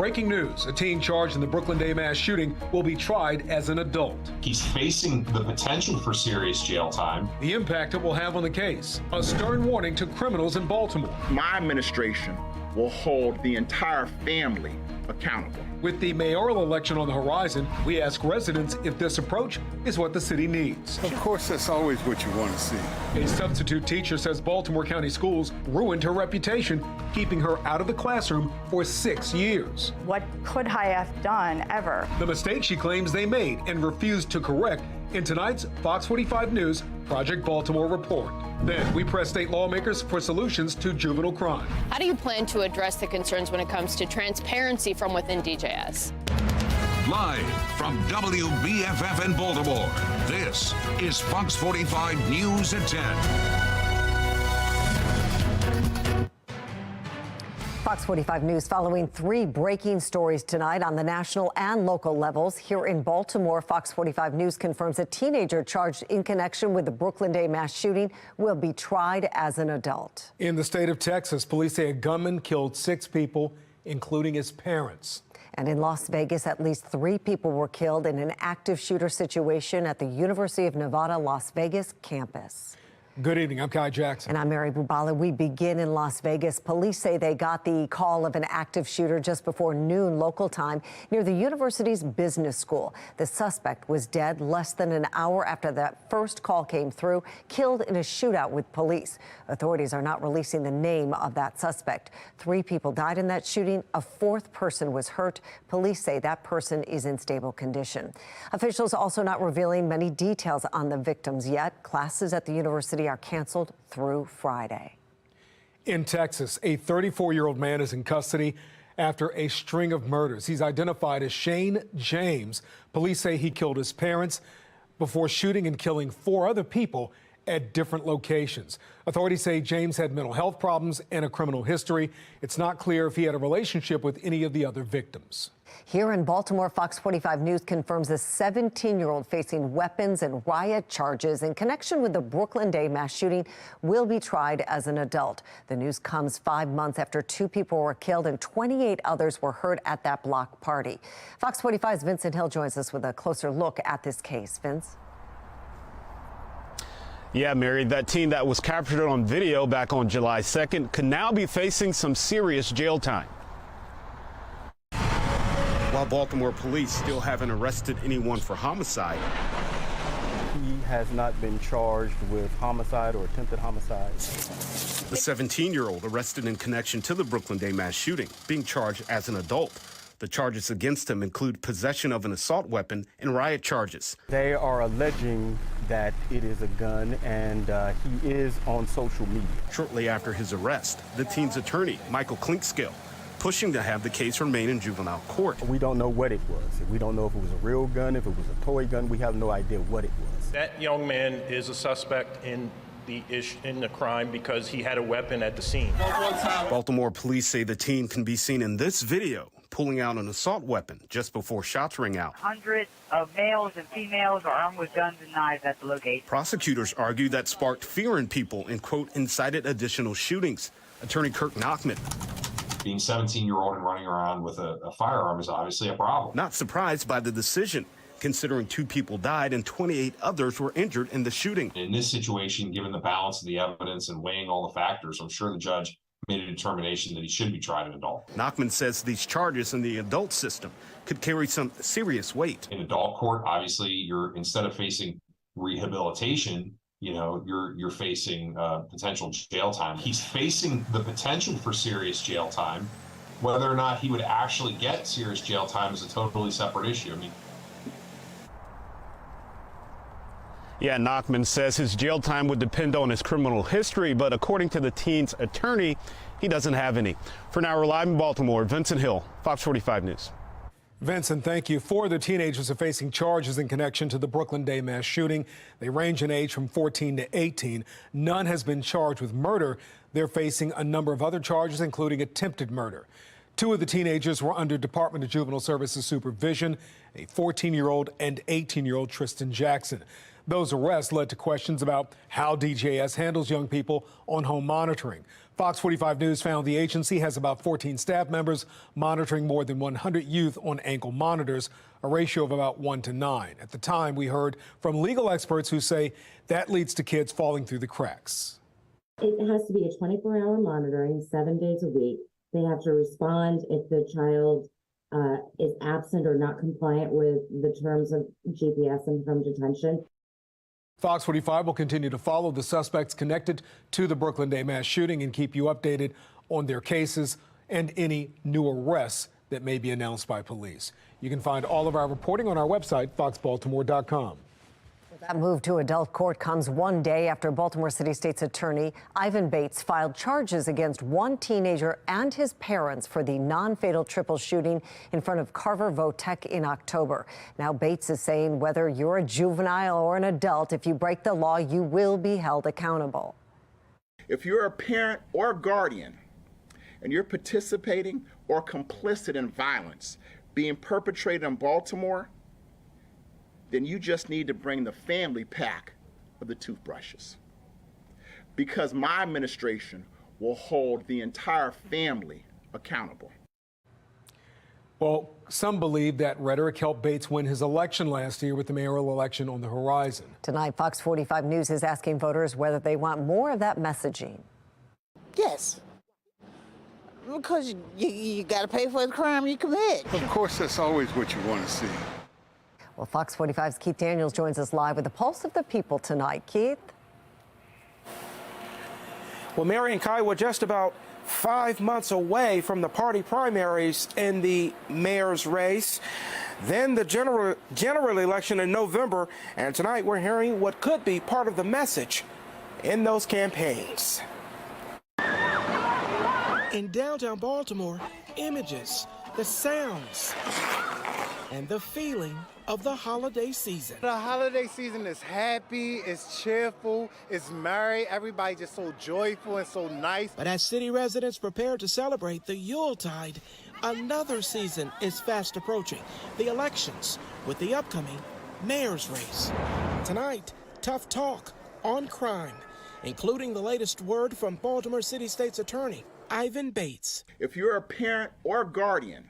Breaking news, a teen charged in the Brooklyn Day mass shooting will be tried as an adult. He's facing the potential for serious jail time. The impact it will have on the case, a stern warning to criminals in Baltimore. My administration will hold the entire family accountable. With the mayoral election on the horizon, we ask residents if this approach is what the city needs. Of course, that's always what you want to see. A substitute teacher says Baltimore County schools ruined her reputation, keeping her out of the classroom for 6 years. What could I have done ever? The mistake she claims they made and refused to correct in tonight's Fox 45 News Project Baltimore report. Then we press state lawmakers for solutions to juvenile crime. How do you plan to address the concerns when it comes to transparency from within DJS? Live from WBFF in Baltimore, this is Fox 45 News at 10. Fox 45 News following 3 breaking stories tonight on the national and local levels. Here in Baltimore, Fox 45 News confirms a teenager charged in connection with the Brooklyn Day mass shooting will be tried as an adult. In the state of Texas, police say a gunman killed 6 people, including his parents. And in Las Vegas, at least 3 people were killed in an active shooter situation at the University of Nevada, Las Vegas campus. Good evening. I'm Carjacking. And I'm Mary Bubala. We begin in Las Vegas. Police say they got the call of an active shooter just before noon local time near the university's business school. The suspect was dead less than an hour after that first call came through, killed in a shootout with police. Authorities are not releasing the name of that suspect. 3 people died in that shooting. A 4th person was hurt. Police say that person is in stable condition. Officials also not revealing many details on the victims yet. Classes at the university are canceled through Friday. In Texas, a 34-year-old man is in custody after a string of murders. He's identified as Shane James. Police say he killed his parents before shooting and killing 4 other people at different locations. Authorities say James had mental health problems and a criminal history. It's not clear if he had a relationship with any of the other victims. Here in Baltimore, Fox 45 News confirms a 17-year-old facing weapons and riot charges in connection with the Brooklyn Day mass shooting will be tried as an adult. The news comes 5 months after 2 people were killed and 28 others were hurt at that block party. Fox 45's Vincent Hill joins us with a closer look at this case. Vince? Yeah, Mary, that teen that was captured on video back on July 2nd could now be facing some serious jail time. While Baltimore police still haven't arrested anyone for homicide, he has not been charged with homicide or attempted homicide. The 17-year-old arrested in connection to the Brooklyn Day mass shooting, being charged as an adult. The charges against him include possession of an assault weapon and riot charges. They are alleging that it is a gun, and he is on social media. Shortly after his arrest, the teen's attorney, Michael Klinkskill, pushing to have the case remain in juvenile court. We don't know what it was. We don't know if it was a real gun, if it was a toy gun. We have no idea what it was. That young man is a suspect in the crime because he had a weapon at the scene. Baltimore police say the teen can be seen in this video pulling out an assault weapon just before shots ring out. Hundreds of males and females are armed with guns and knives at the location. Prosecutors argue that sparked fear in people and, quote, incited additional shootings. Attorney Kirk Nachman. Being 17-year-old and running around with a firearm is obviously a problem. Not surprised by the decision, considering 2 people died and 28 others were injured in the shooting. In this situation, given the balance of the evidence and weighing all the factors, I'm sure the judge made a determination that he should be tried an adult. Nachman says these charges in the adult system could carry some serious weight. In adult court, obviously, you're instead of facing rehabilitation, you're facing potential jail time. He's facing the potential for serious jail time. Whether or not he would actually get serious jail time is a totally separate issue. Yeah, Nachman says his jail time would depend on his criminal history, but according to the teen's attorney, he doesn't have any. For now, we're live in Baltimore. Vincent Hill, Fox 45 News. Vincent, thank you. 4 of the teenagers are facing charges in connection to the Brooklyn Day mass shooting. They range in age from 14 to 18. None has been charged with murder. They're facing a number of other charges, including attempted murder. 2 of the teenagers were under Department of Juvenile Services supervision, a 14-year-old and 18-year-old Tristan Jackson. Those arrests led to questions about how DJS handles young people on home monitoring. Fox 45 News found the agency has about 14 staff members monitoring more than 100 youth on ankle monitors, a ratio of about 1 to 9. At the time, we heard from legal experts who say that leads to kids falling through the cracks. It has to be a 24-hour monitoring, 7 days a week. They have to respond if the child is absent or not compliant with the terms of GPS and from detention. Fox 45 will continue to follow the suspects connected to the Brooklyn Day mass shooting and keep you updated on their cases and any new arrests that may be announced by police. You can find all of our reporting on our website, foxbaltimore.com. That move to adult court comes one day after Baltimore City State's attorney Ivan Bates filed charges against one teenager and his parents for the non-fatal triple shooting in front of Carver Votech in October. Now Bates is saying whether you're a juvenile or an adult, if you break the law, you will be held accountable. If you're a parent or guardian and you're participating or complicit in violence being perpetrated in Baltimore, then you just need to bring the family pack of the toothbrushes. Because my administration will hold the entire family accountable. Well, some believe that rhetoric helped Bates win his election last year with the mayoral election on the horizon. Tonight, Fox 45 News is asking voters whether they want more of that messaging. Yes. Because you got to pay for the crime you commit. Of course, that's always what you want to see. Well, Fox 45's Keith Daniels joins us live with the pulse of the people tonight. Keith? Well, Mary and Kai, we're just about 5 months away from the party primaries in the mayor's race, then the general election in November, and tonight we're hearing what could be part of the message in those campaigns. In downtown Baltimore, images, the sounds, and the feeling of the holiday season. The holiday season is happy, it's cheerful, it's merry, everybody just so joyful and so nice. But as city residents prepare to celebrate the Yuletide, another season is fast approaching, the elections with the upcoming mayor's race. Tonight, tough talk on crime, including the latest word from Baltimore City State's attorney, Ivan Bates. If you're a parent or guardian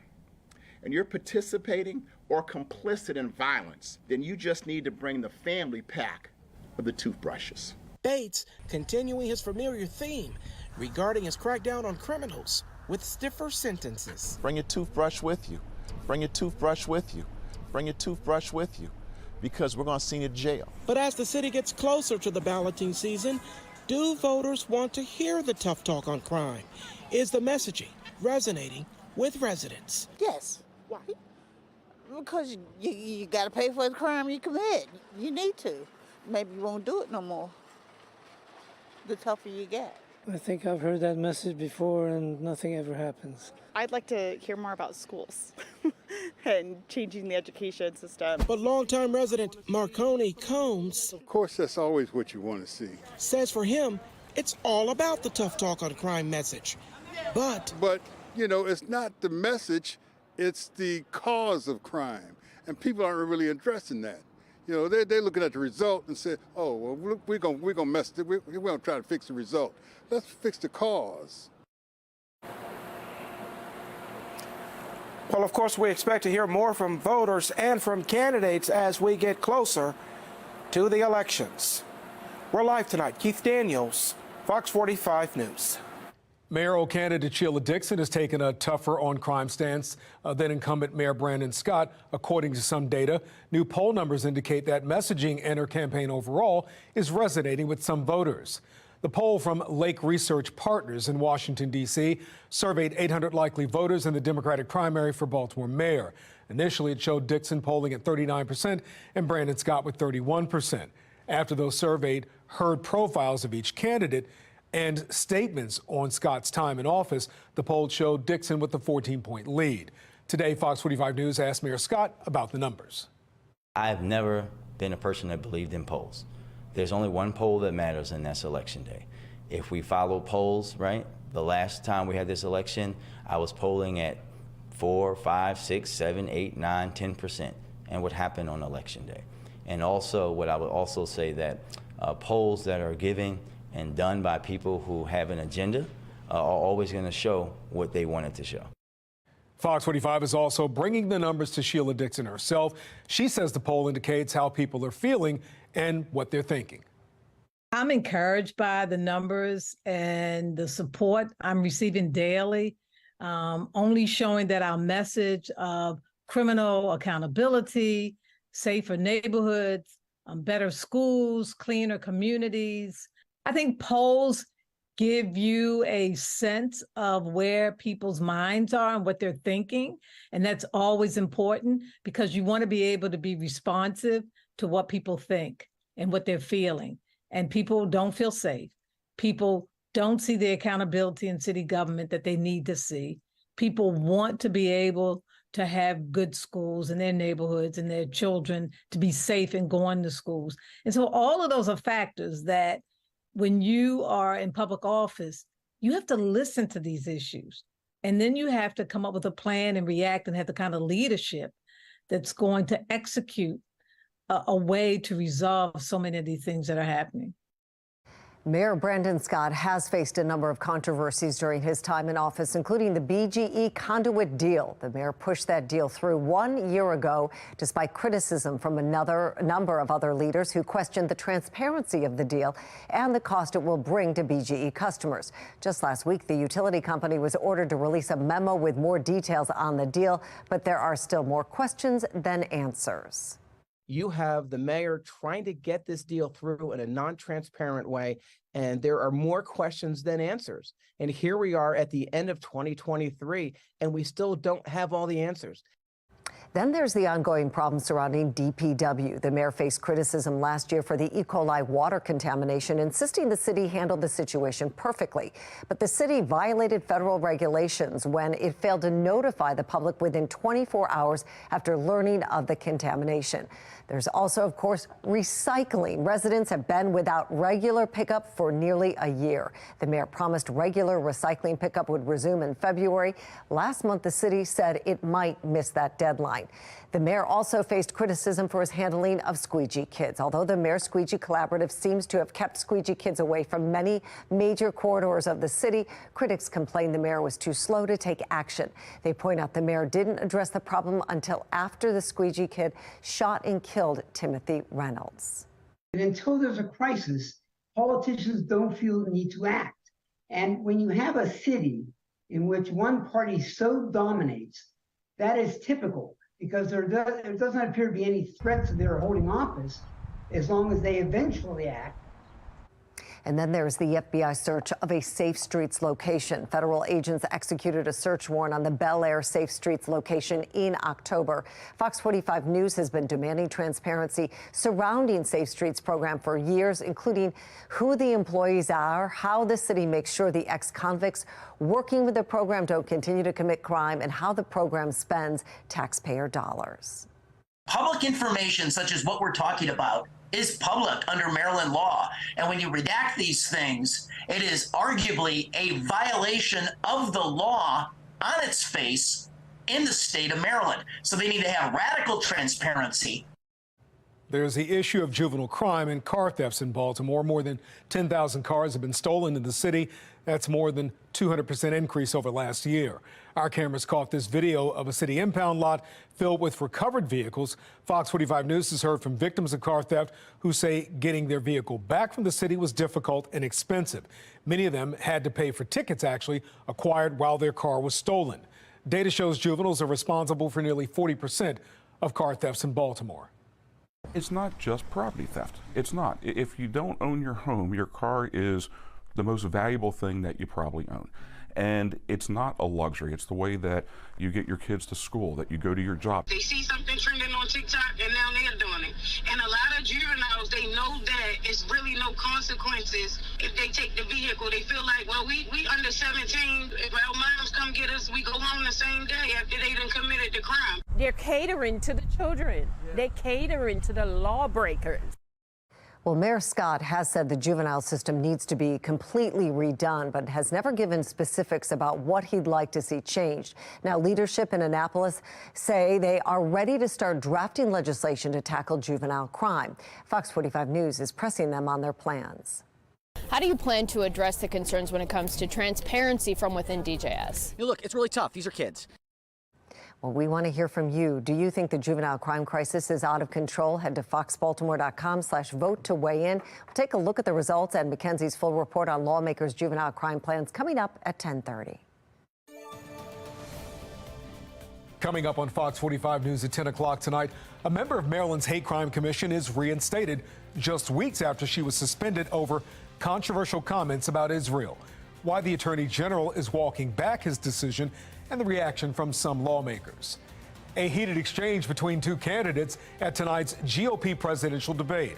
and you're participating or complicit in violence, then you just need to bring the family pack of the toothbrushes. Bates continuing his familiar theme regarding his crackdown on criminals with stiffer sentences. Bring your toothbrush with you. Bring your toothbrush with you. Bring your toothbrush with you, because we're going to send you to jail. But as the city gets closer to the balloting season, do voters want to hear the tough talk on crime? Is the messaging resonating with residents? Yes. Why? Because you got to pay for the crime you commit. You need to. Maybe you won't do it no more. The tougher you get. I think I've heard that message before and nothing ever happens. I'd like to hear more about schools and changing the education system. But longtime resident Marconi Combs, Of course, that's always what you want to see. says for him, it's all about the tough talk on crime message. But, you know, it's not the message, it's the cause of crime. And people aren't really addressing that. You know, they're looking at the result and say, oh, well, we're gonna mess it. We're gonna try to fix the result. Let's fix the cause. well, of course, we expect to hear more from voters and from candidates as we get closer to the elections. We're live tonight. Keith Daniels, Fox 45 News. Mayoral candidate Sheila Dixon has taken a tougher on-crime stance than incumbent Mayor Brandon Scott, according to some data. New poll numbers indicate that messaging and her campaign overall is resonating with some voters. The poll from Lake Research Partners in Washington, D.C. surveyed 800 likely voters in the Democratic primary for Baltimore mayor. Initially, it showed Dixon polling at 39% and Brandon Scott with 31%. After those surveyed heard profiles of each candidate and statements on Scott's time in office, the poll showed Dixon with a 14-point lead. Today, Fox 45 News asked Mayor Scott about the numbers. I've never been a person that believed in polls. There's only one poll that matters, and that's election day. If we follow polls, right, the last time we had this election, I was polling at 4, 5, 6, 7, 8, 9, 10%. And what happened on election day? And also, what I would also say that polls that are given and done by people who have an agenda are always going to show what they wanted to show. Fox 45 is also bringing the numbers to Sheila Dixon herself. She says the poll indicates how people are feeling and what they're thinking. I'm encouraged by the numbers and the support I'm receiving daily, only showing that our message of criminal accountability, safer neighborhoods, better schools, cleaner communities. I think polls give you a sense of where people's minds are and what they're thinking. And that's always important because you want to be able to be responsive to what people think and what they're feeling. And people don't feel safe. People don't see the accountability in city government that they need to see. People want to be able to have good schools in their neighborhoods and their children to be safe and going to schools. And so all of those are factors that when you are in public office, you have to listen to these issues. And then you have to come up with a plan and react and have the kind of leadership that's going to execute a way to resolve so many of these things that are happening. Mayor Brandon Scott has faced a number of controversies during his time in office, including the BGE conduit deal. The mayor pushed that deal through 1 year ago, despite criticism from a number of other leaders who questioned the transparency of the deal and the cost it will bring to BGE customers. Just last week, the utility company was ordered to release a memo with more details on the deal, but there are still more questions than answers. You have the mayor trying to get this deal through in a non-transparent way, and there are more questions than answers. And here we are at the end of 2023, and we still don't have all the answers. Then there's the ongoing problem surrounding DPW. The mayor faced criticism last year for the E. coli water contamination, insisting the city handled the situation perfectly. But the city violated federal regulations when it failed to notify the public within 24 hours after learning of the contamination. There's also, of course, recycling. Residents have been without regular pickup for nearly a year. The mayor promised regular recycling pickup would resume in February. Last month, the city said it might miss that deadline. The mayor also faced criticism for his handling of squeegee kids. Although the Mayor Squeegee Collaborative seems to have kept squeegee kids away from many major corridors of the city, critics complained the mayor was too slow to take action. They point out the mayor didn't address the problem until after the squeegee kid shot and killed Timothy Reynolds. And until there's a crisis, politicians don't feel the need to act. And when you have a city in which one party so dominates, that is typical, because there doesn't appear to be any threat to their holding office as long as they eventually act. And then there's the FBI search of a Safe Streets location. Federal agents executed a search warrant on the Bel Air Safe Streets location in October. Fox 45 News has been demanding transparency surrounding Safe Streets program for years, including who the employees are, how the city makes sure the ex-convicts working with the program don't continue to commit crime, and how the program spends taxpayer dollars. Public information such as what we're talking about is public under Maryland law. And when you redact these things, it is arguably a violation of the law on its face in the state of Maryland. So they need to have radical transparency. There's the issue of juvenile crime and car thefts in Baltimore. More than 10,000 cars have been stolen in the city. That's more than 200% increase over last year. Our cameras caught this video of a city impound lot filled with recovered vehicles. Fox 45 News has heard from victims of car theft who say getting their vehicle back from the city was difficult and expensive. Many of them had to pay for tickets actually acquired while their car was stolen. Data shows juveniles are responsible for nearly 40% of car thefts in Baltimore. It's not just property theft. It's not. If you don't own your home, your car is the most valuable thing that you probably own. And it's not a luxury. It's the way that you get your kids to school, that you go to your job. They see something trending on TikTok and now they're doing it. And a lot of juveniles, they know that it's really no consequences if they take the vehicle. They feel like, well, we under 17. If our moms come get us, we go home the same day after they done committed the crime. They're catering to the children. They're catering to the lawbreakers. Well, Mayor Scott has said the juvenile system needs to be completely redone, but has never given specifics about what he'd like to see changed. Now, leadership in Annapolis say they are ready to start drafting legislation to tackle juvenile crime. Fox 45 News is pressing them on their plans. How do you plan to address the concerns when it comes to transparency from within DJS? Look, it's really tough. These are kids. Well, we want to hear from you. Do you think the juvenile crime crisis is out of control? Head to foxbaltimore.com/vote to weigh in. We'll take a look at the results and Mackenzie's full report on lawmakers' juvenile crime plans coming up at 10:30. Coming up on Fox 45 News at 10 o'clock tonight, a member of Maryland's Hate Crime Commission is reinstated just weeks after she was suspended over controversial comments about Israel. Why the Attorney General is walking back his decision and the reaction from some lawmakers. A heated exchange between two candidates at tonight's GOP presidential debate.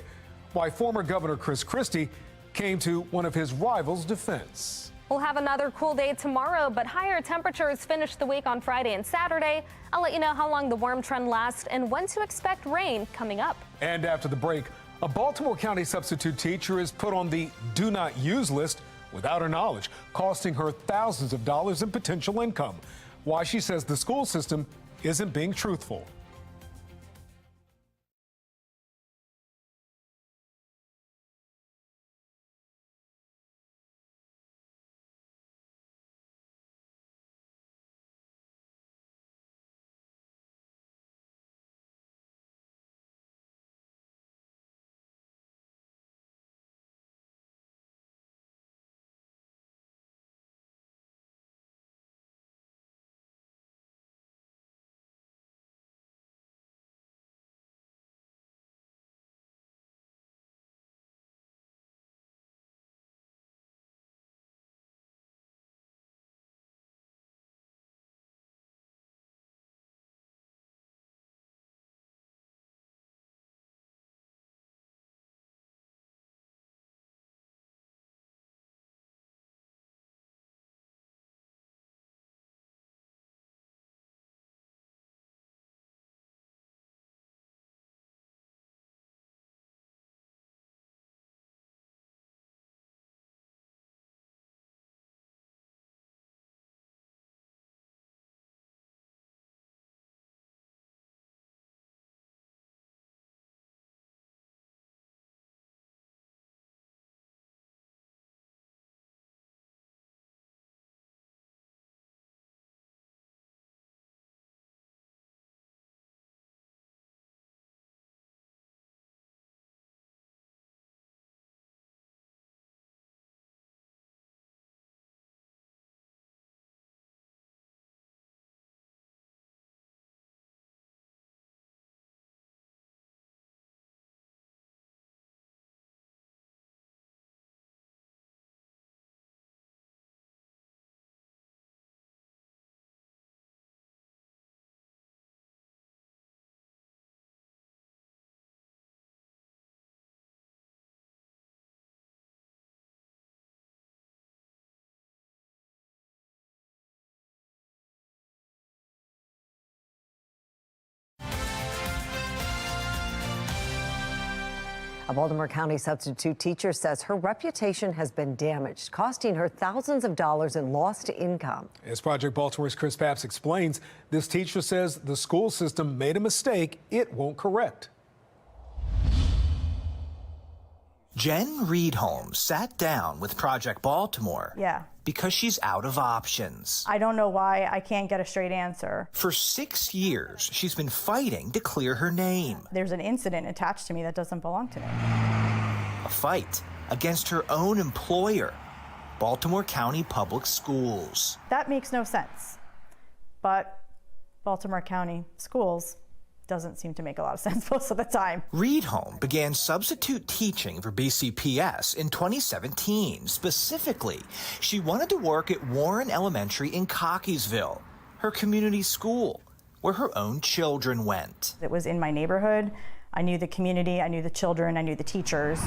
Why former Governor Chris Christie came to one of his rivals' defense. We'll have another cool day tomorrow, but higher temperatures finish the week on Friday and Saturday. I'll let you know how long the warm trend lasts and when to expect rain coming up. And after the break, a Baltimore County substitute teacher is put on the do not use list without her knowledge, costing her thousands of dollars in potential income. Why she says the school system isn't being truthful. A Baltimore County substitute teacher says her reputation has been damaged, costing her thousands of dollars in lost income. As Project Baltimore's Chris Papps explains, this teacher says the school system made a mistake it won't correct. Jen Reedholm sat down with Project Baltimore. Yeah. Because she's out of options. I don't know why I can't get a straight answer. For 6 years, she's been fighting to clear her name. There's an incident attached to me that doesn't belong to me. A fight against her own employer, Baltimore County Public Schools. That makes no sense. But Baltimore County Schools doesn't seem to make a lot of sense most of the time. Reedholm began substitute teaching for BCPS in 2017. Specifically, she wanted to work at Warren Elementary in Cockeysville, her community school, where her own children went. It was in my neighborhood. I knew the community, I knew the children, I knew the teachers.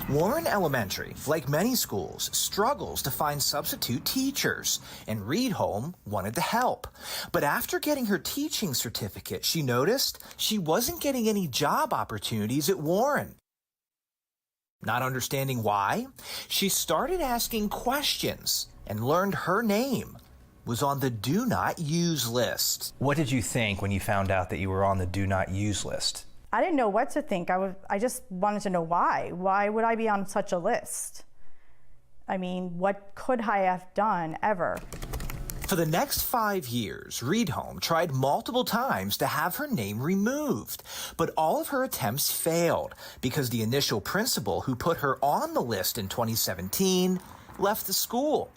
Warren Elementary, like many schools, struggles to find substitute teachers, and Reedholm wanted to help. But after getting her teaching certificate, she noticed she wasn't getting any job opportunities at Warren. Not understanding why, she started asking questions and learned her name was on the do not use list. What did you think when you found out that you were on the do not use list? I didn't know what to think. I just wanted to know why. Why would I be on such a list? I mean, what could I have done ever? For the next 5 years, Reed Home tried multiple times to have her name removed, but all of her attempts failed because the initial principal who put her on the list in 2017 left the school.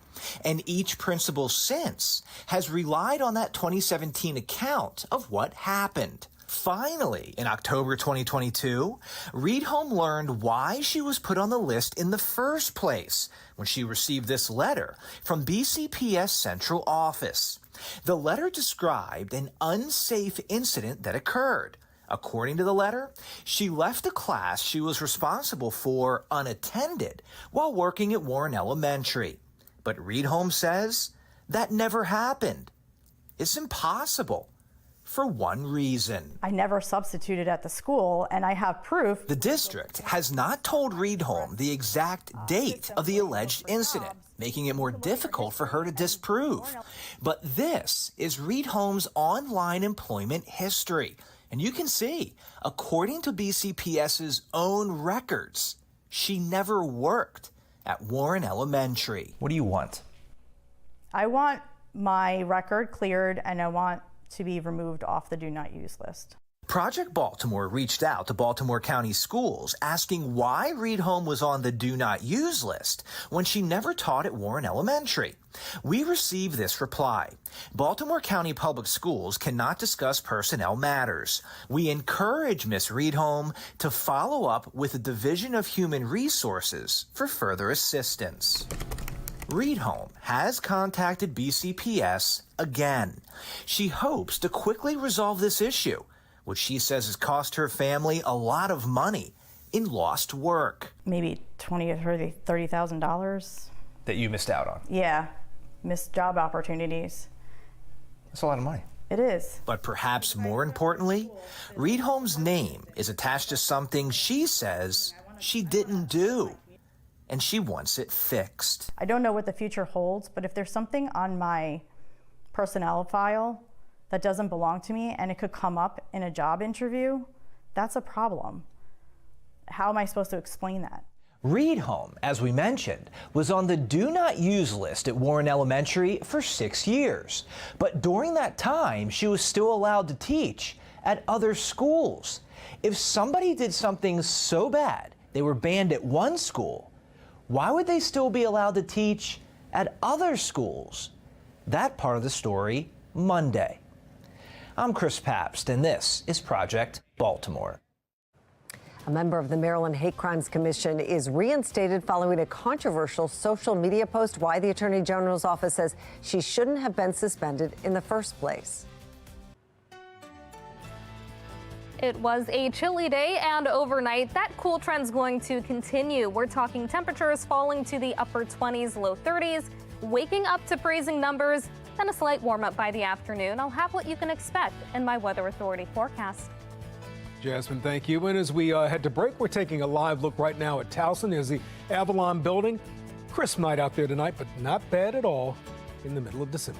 And each principal since has relied on that 2017 account of what happened. Finally, in October 2022, Reed Home learned why she was put on the list in the first place when she received this letter from BCPS Central Office. The letter described an unsafe incident that occurred. According to the letter, she left a class she was responsible for unattended while working at Warren Elementary. But Reed Home says that never happened. It's impossible. For one reason. I never substituted at the school, and I have proof. The district has not told Reed Home the exact date of the alleged incident, making it more difficult for her to disprove. But this is Reed Home's online employment history. And you can see, according to BCPS's own records, she never worked at Warren Elementary. What do you want? I want my record cleared, and I want to be removed off the do not use list. Project Baltimore reached out to Baltimore County Schools asking why Reed Home was on the do not use list when she never taught at Warren Elementary. We received this reply. Baltimore County Public Schools cannot discuss personnel matters. We encourage Ms. Reed Home to follow up with the Division of Human Resources for further assistance. Reed Home has contacted BCPS again. She hopes to quickly resolve this issue, which she says has cost her family a lot of money in lost work. Maybe $20,000 or $30,000. That you missed out on? Yeah, missed job opportunities. That's a lot of money. It is. But perhaps more importantly, Reed Home's name is attached to something she says she didn't do, and she wants it fixed. I don't know what the future holds, but if there's something on my personnel file that doesn't belong to me and it could come up in a job interview, that's a problem. How am I supposed to explain that? Reed Home, as we mentioned, was on the do not use list at Warren Elementary for 6 years. But during that time, she was still allowed to teach at other schools. If somebody did something so bad they were banned at one school, why would they still be allowed to teach at other schools? That part of the story Monday. I'm Chris Pabst, and this is Project Baltimore. A member of the Maryland Hate Crimes Commission is reinstated following a controversial social media post. Why the Attorney General's office says she shouldn't have been suspended in the first place. It was a chilly day, and overnight, that cool trend's going to continue. We're talking temperatures falling to the upper 20s, low 30s, waking up to freezing numbers, then a slight warm up by the afternoon. I'll have what you can expect in my Weather Authority forecast. Jasmine, thank you. And as we head to break, we're taking a live look right now at Towson. There's the Avalon building. Crisp night out there tonight, but not bad at all in the middle of December.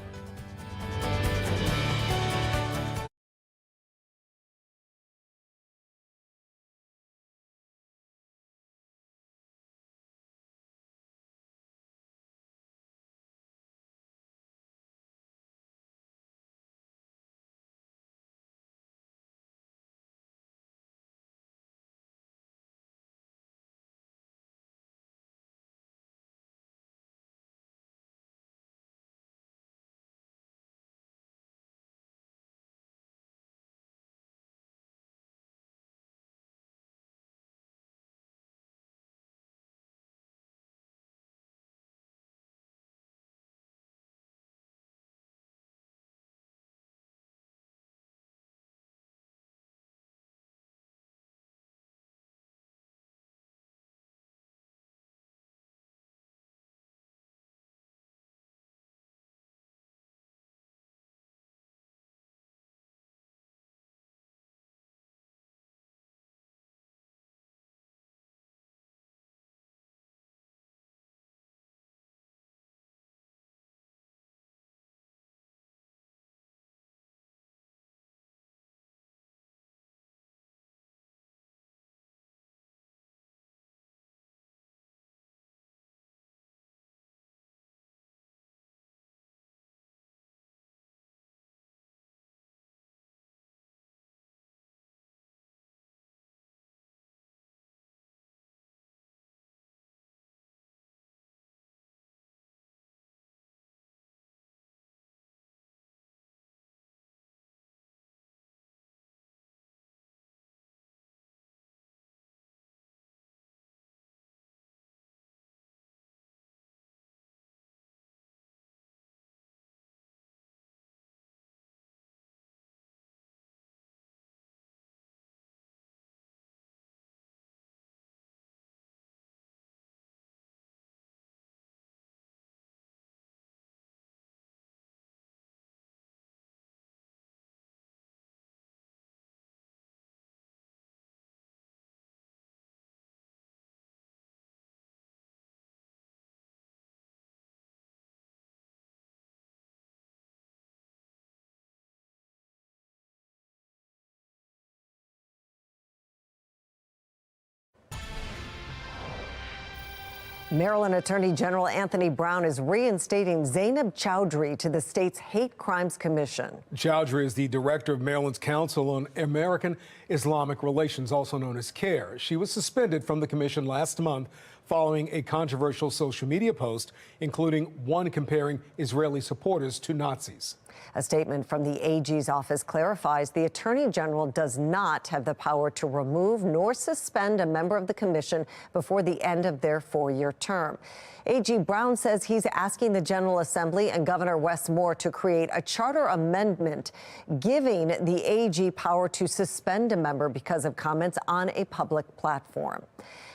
Maryland Attorney General Anthony Brown is reinstating Zainab Chowdhury to the state's Hate Crimes Commission. Chowdhury is the director of Maryland's Council on American Islamic Relations, also known as CARE. She was suspended from the commission last month following a controversial social media post, including one comparing Israeli supporters to Nazis. A statement from the AG's office clarifies the Attorney General does not have the power to remove nor suspend a member of the commission before the end of their 4-year term. AG Brown says he's asking the General Assembly and Governor Wes Moore to create a charter amendment giving the AG power to suspend a member because of comments on a public platform.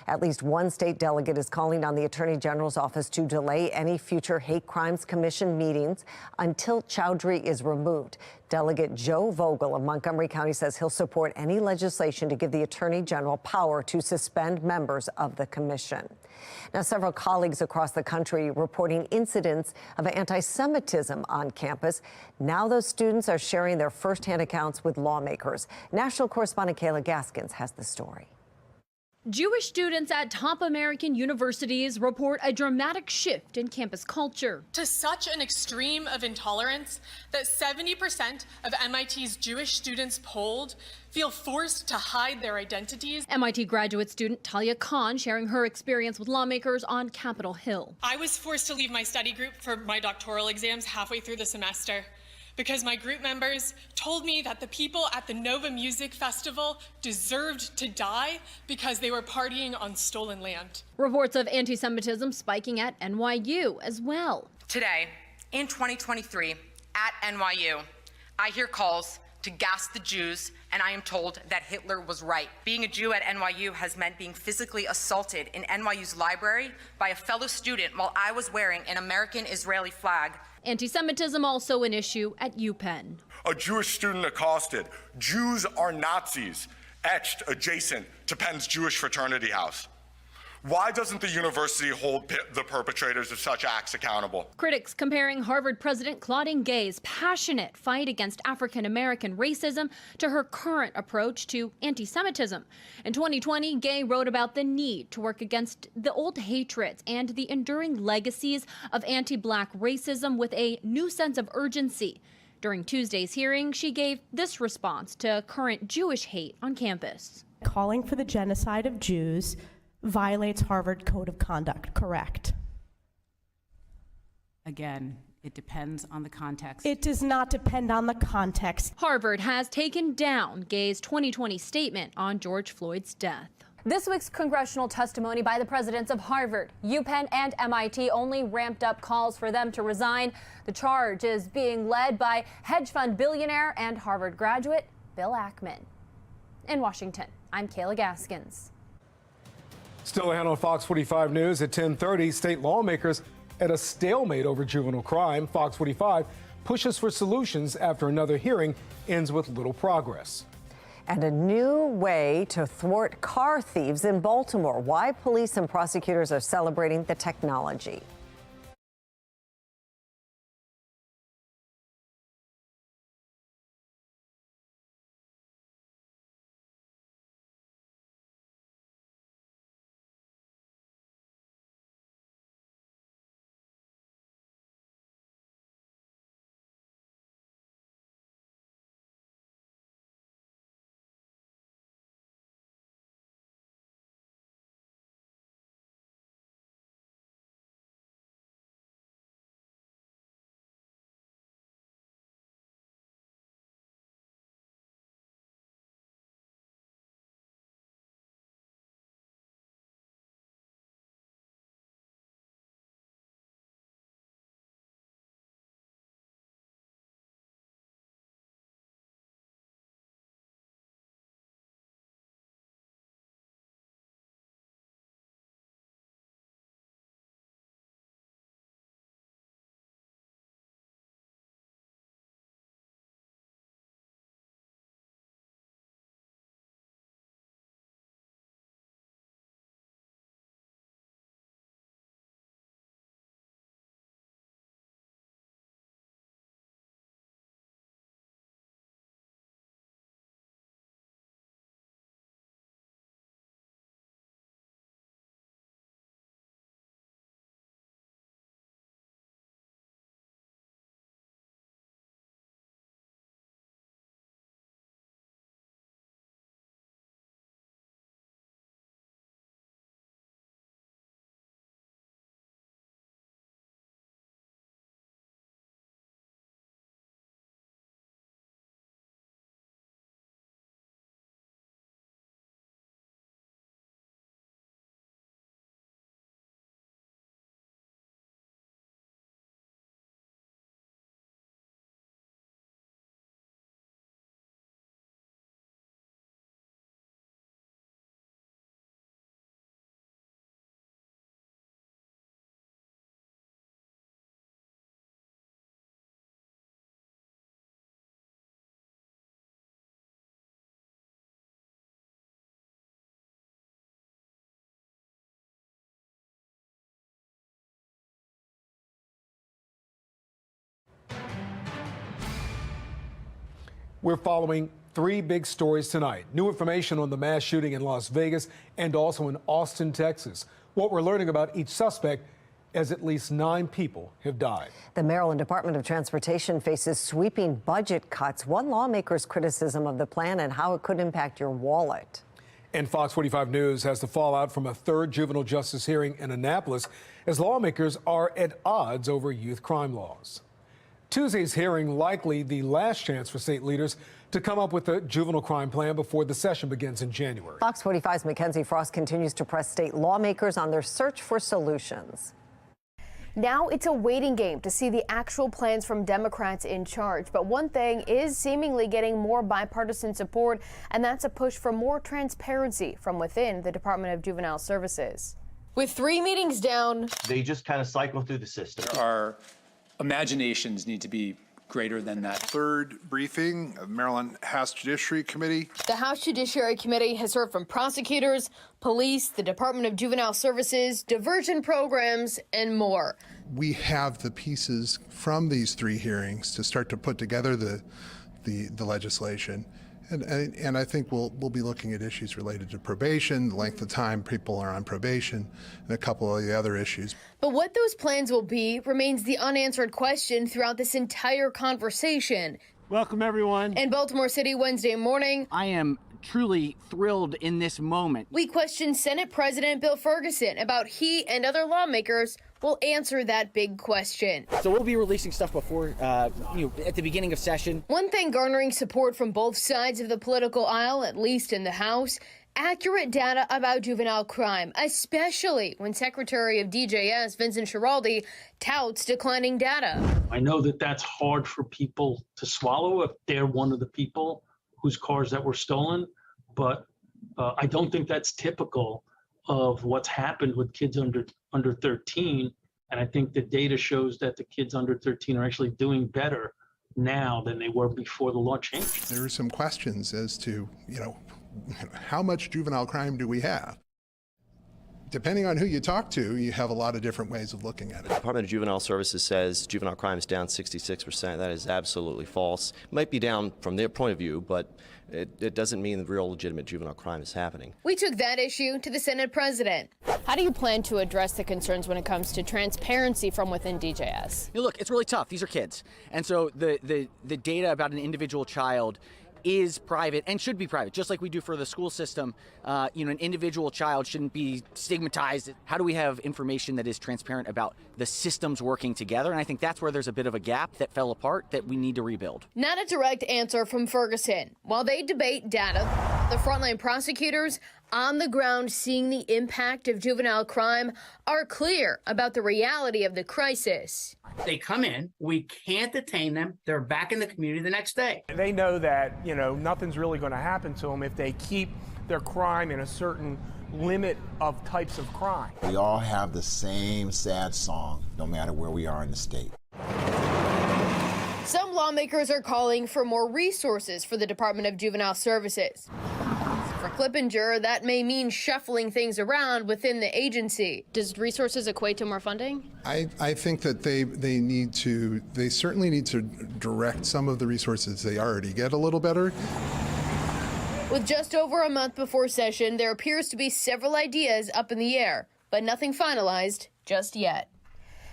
At least one state delegate is calling on the Attorney General's office to delay any future Hate Crimes Commission meetings until Chowdhury is removed. Delegate Joe Vogel of Montgomery County says he'll support any legislation to give the Attorney General power to suspend members of the commission. Now, several colleagues across the country reporting incidents of anti-Semitism on campus. Now those students are sharing their firsthand accounts with lawmakers. National correspondent Kayla Gaskins has the story. Jewish students at top American universities report a dramatic shift in campus culture. To such an extreme of intolerance that 70% of MIT's Jewish students polled feel forced to hide their identities. MIT graduate student Talia Khan sharing her experience with lawmakers on Capitol Hill. I was forced to leave my study group for my doctoral exams halfway through the semester because my group members told me that the people at the Nova Music Festival deserved to die because they were partying on stolen land. Reports of anti-Semitism spiking at NYU as well. Today, in 2023, at NYU, I hear calls to gas the Jews, and I am told that Hitler was right. Being a Jew at NYU has meant being physically assaulted in NYU's library by a fellow student while I was wearing an American-Israeli flag. Anti-Semitism also an issue at UPenn. A Jewish student accosted, "Jews are Nazis," etched adjacent to Penn's Jewish fraternity house. Why doesn't the university hold the perpetrators of such acts accountable? Critics comparing Harvard President Claudine Gay's passionate fight against African-American racism to her current approach to anti-Semitism. In 2020, Gay wrote about the need to work against the old hatreds and the enduring legacies of anti-Black racism with a new sense of urgency. During Tuesday's hearing, she gave this response to current Jewish hate on campus. Calling for the genocide of Jews violates Harvard Code of Conduct, correct? Again, it depends on the context. It does not depend on the context. Harvard has taken down Gay's 2020 statement on George Floyd's death. This week's congressional testimony by the presidents of Harvard, UPenn, and MIT only ramped up calls for them to resign. The charge is being led by hedge fund billionaire and Harvard graduate Bill Ackman. In Washington, I'm Kayla Gaskins. Still ahead on Fox 45 News at 10:30, state lawmakers at a stalemate over juvenile crime. Fox 45 pushes for solutions after another hearing ends with little progress. And a new way to thwart car thieves in Baltimore. Why police and prosecutors are celebrating the technology. We're following three big stories tonight. New information on the mass shooting in Las Vegas and also in Austin, Texas. What we're learning about each suspect, as at least 9 people have died. The Maryland Department of Transportation faces sweeping budget cuts. One lawmaker's criticism of the plan and how it could impact your wallet. And Fox 45 News has the fallout from a third juvenile justice hearing in Annapolis as lawmakers are at odds over youth crime laws. Tuesday's hearing likely the last chance for state leaders to come up with a juvenile crime plan before the session begins in January. Fox 45's Mackenzie Frost continues to press state lawmakers on their search for solutions. Now it's a waiting game to see the actual plans from Democrats in charge. But one thing is seemingly getting more bipartisan support, and that's a push for more transparency from within the Department of Juvenile Services. With 3 meetings down, they just kind of cycle through the system. Our imaginations need to be greater than that. Third briefing of Maryland House Judiciary Committee. The House Judiciary Committee has heard from prosecutors, police, the Department of Juvenile Services, diversion programs, and more. We have the pieces from these 3 hearings to start to put together the legislation. And I think we'll be looking at issues related to probation, the length of time people are on probation, and a couple of the other issues. But what those plans will be remains the unanswered question throughout this entire conversation. Welcome, everyone. In Baltimore City Wednesday morning, I am truly thrilled in this moment. We questioned Senate President Bill Ferguson about he and other lawmakers will answer that big question. So we'll be releasing stuff before, at the beginning of session. One thing garnering support from both sides of the political aisle, at least in the House, accurate data about juvenile crime, especially when Secretary of DJS Vincent Schiraldi touts declining data. I know that that's hard for people to swallow if they're one of the people whose cars that were stolen, but I don't think that's typical of what's happened with kids under 13. And I think the data shows that the kids under 13 are actually doing better now than they were before the law changed. There are some questions as to, how much juvenile crime do we have? Depending on who you talk to, you have a lot of different ways of looking at it. The Department of Juvenile Services says juvenile crime is down 66%. That is absolutely false. It might be down from their point of view, but it doesn't mean the real legitimate juvenile crime is happening. We took that issue to the Senate President. How do you plan to address the concerns when it comes to transparency from within DJS? Look, it's really tough. These are kids. And so the data about an individual child is private and should be private, just like we do for the school system. An individual child shouldn't be stigmatized. How do we have information that is transparent about the systems working together? And I think that's where there's a bit of a gap that fell apart that we need to rebuild. Not a direct answer from Ferguson. While they debate data, the frontline prosecutors on the ground seeing the impact of juvenile crime are clear about the reality of the crisis. They come in, we can't detain them, they're back in the community the next day. They know that, nothing's really going to happen to them if they keep their crime in a certain limit of types of crime. We all have the same sad song, no matter where we are in the state. Some lawmakers are calling for more resources for the Department of Juvenile Services. For Clippinger, that may mean shuffling things around within the agency. Does resources equate to more funding? I think that they certainly need to direct some of the resources they already get a little better. With just over a month before session, there appears to be several ideas up in the air, but nothing finalized just yet.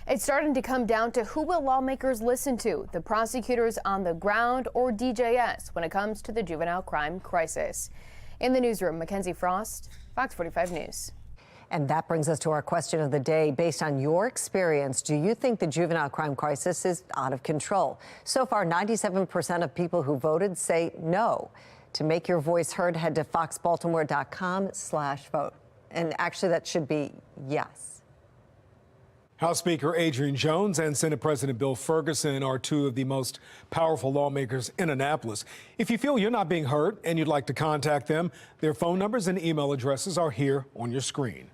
It's starting to come down to who will lawmakers listen to, the prosecutors on the ground or DJS when it comes to the juvenile crime crisis. In the newsroom, Mackenzie Frost, Fox 45 News. And that brings us to our question of the day. Based on your experience, do you think the juvenile crime crisis is out of control? So far, 97% of people who voted say no. To make your voice heard, head to foxbaltimore.com/vote. And actually, that should be yes. House Speaker Adrian Jones and Senate President Bill Ferguson are two of the most powerful lawmakers in Annapolis. If you feel you're not being heard and you'd like to contact them, their phone numbers and email addresses are here on your screen.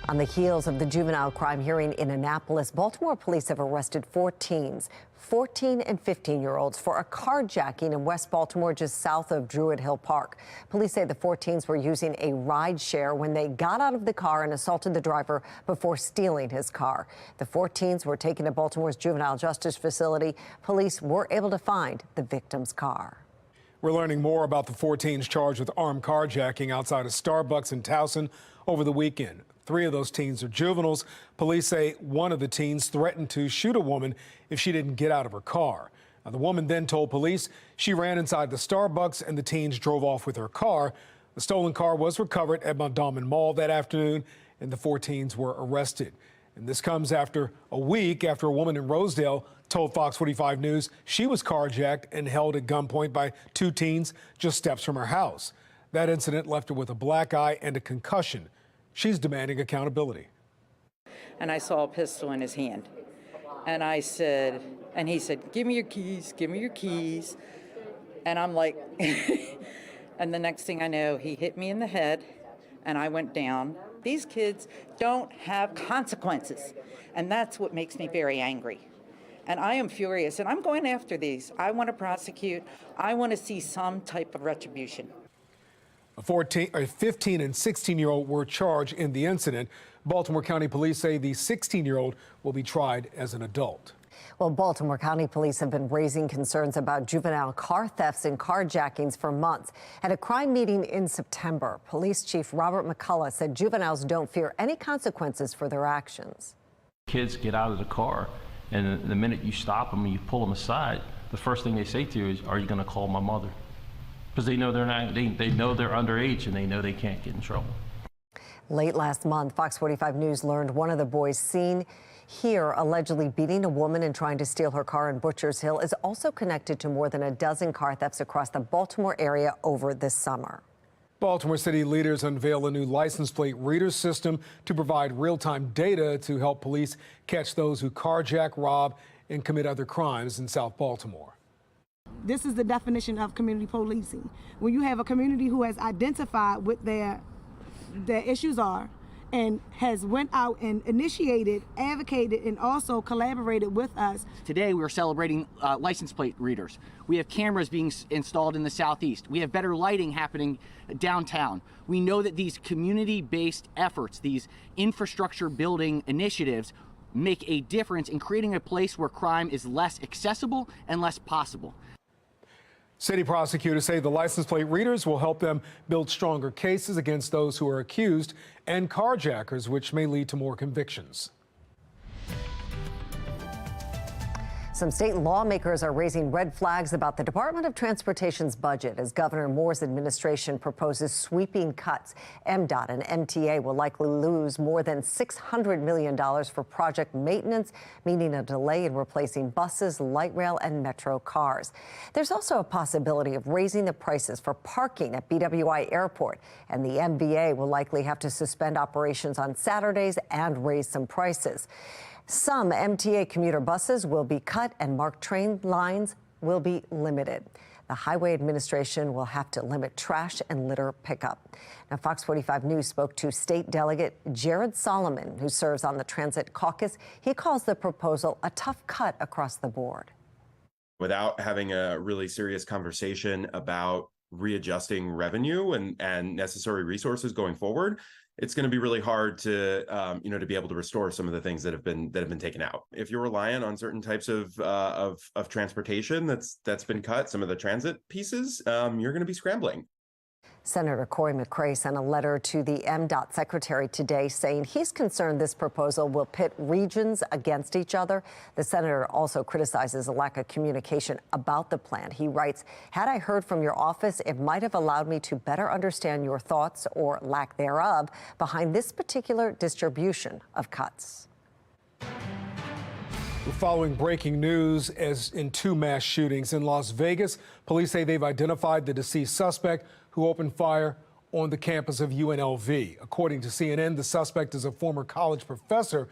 On the heels of the juvenile crime hearing in Annapolis, Baltimore police have arrested 4 teens. 14 and 15-year-olds for a carjacking in West Baltimore, just south of Druid Hill Park. Police say the 14s were using a ride share when they got out of the car and assaulted the driver before stealing his car. The 14s were taken to Baltimore's juvenile justice facility. Police were able to find the victim's car. We're learning more about the 14s charged with armed carjacking outside a Starbucks in Towson over the weekend. 3 of those teens are juveniles. Police say one of the teens threatened to shoot a woman if she didn't get out of her car. Now, the woman then told police she ran inside the Starbucks and the teens drove off with her car. The stolen car was recovered at Mondawmin Mall that afternoon, and the 14s were arrested. And this comes after a week after a woman in Rosedale told FOX45 News she was carjacked and held at gunpoint by 2 teens just steps from her house. That incident left her with a black eye and a concussion. She's demanding accountability. And I saw a pistol in his hand. And I said, and he said, "Give me your keys, give me your keys." And I'm like, and the next thing I know, he hit me in the head and I went down. These kids don't have consequences. And that's what makes me very angry. And I am furious, and I'm going after these. I want to prosecute. I want to see some type of retribution. A 15 and 16-year-old were charged in the incident. Baltimore County Police say the 16-year-old will be tried as an adult. Well, Baltimore County Police have been raising concerns about juvenile car thefts and carjackings for months. At a crime meeting in September, Police Chief Robert McCullough said juveniles don't fear any consequences for their actions. Kids get out of the car, and the minute you stop them and you pull them aside, the first thing they say to you is, "Are you going to call my mother?" Because they know they're not. They know they're underage, and they know they can't get in trouble. Late last month, FOX45 News learned one of the boys seen here allegedly beating a woman and trying to steal her car in Butchers Hill is also connected to more than a dozen car thefts across the Baltimore area over this summer. Baltimore city leaders unveil a new license plate reader system to provide real-time data to help police catch those who carjack, rob, and commit other crimes in South Baltimore. This is the definition of community policing. When you have a community who has identified what their issues are and has went out and initiated, advocated, and also collaborated with us. Today we're celebrating license plate readers. We have cameras being installed in the southeast. We have better lighting happening downtown. We know that these community-based efforts, these infrastructure building initiatives, make a difference in creating a place where crime is less accessible and less possible. City prosecutors say the license plate readers will help them build stronger cases against those who are accused and carjackers, which may lead to more convictions. Some state lawmakers are raising red flags about the Department of Transportation's budget as Governor Moore's administration proposes sweeping cuts. MDOT and MTA will likely lose more than $600 million for project maintenance, meaning a delay in replacing buses, light rail, and metro cars. There's also a possibility of raising the prices for parking at BWI Airport, and the MBA will likely have to suspend operations on Saturdays and raise some prices. Some MTA commuter buses will be cut and marked train lines will be limited. The Highway Administration will have to limit trash and litter pickup. Now, FOX45 News spoke to State Delegate Jared Solomon, who serves on the Transit Caucus. He calls the proposal a tough cut across the board. Without having a really serious conversation about readjusting revenue and necessary resources going forward, it's going to be really hard to, to be able to restore some of the things that have been taken out. If you're reliant on certain types of transportation that's been cut, some of the transit pieces, you're going to be scrambling. Senator Cory McCray sent a letter to the MDOT secretary today saying he's concerned this proposal will pit regions against each other. The senator also criticizes a lack of communication about the plan. He writes, "Had I heard from your office, it might have allowed me to better understand your thoughts or lack thereof behind this particular distribution of cuts." We're following breaking news as in 2 mass shootings in Las Vegas. Police say they've identified the deceased suspect who opened fire on the campus of UNLV. According to CNN, the suspect is a former college professor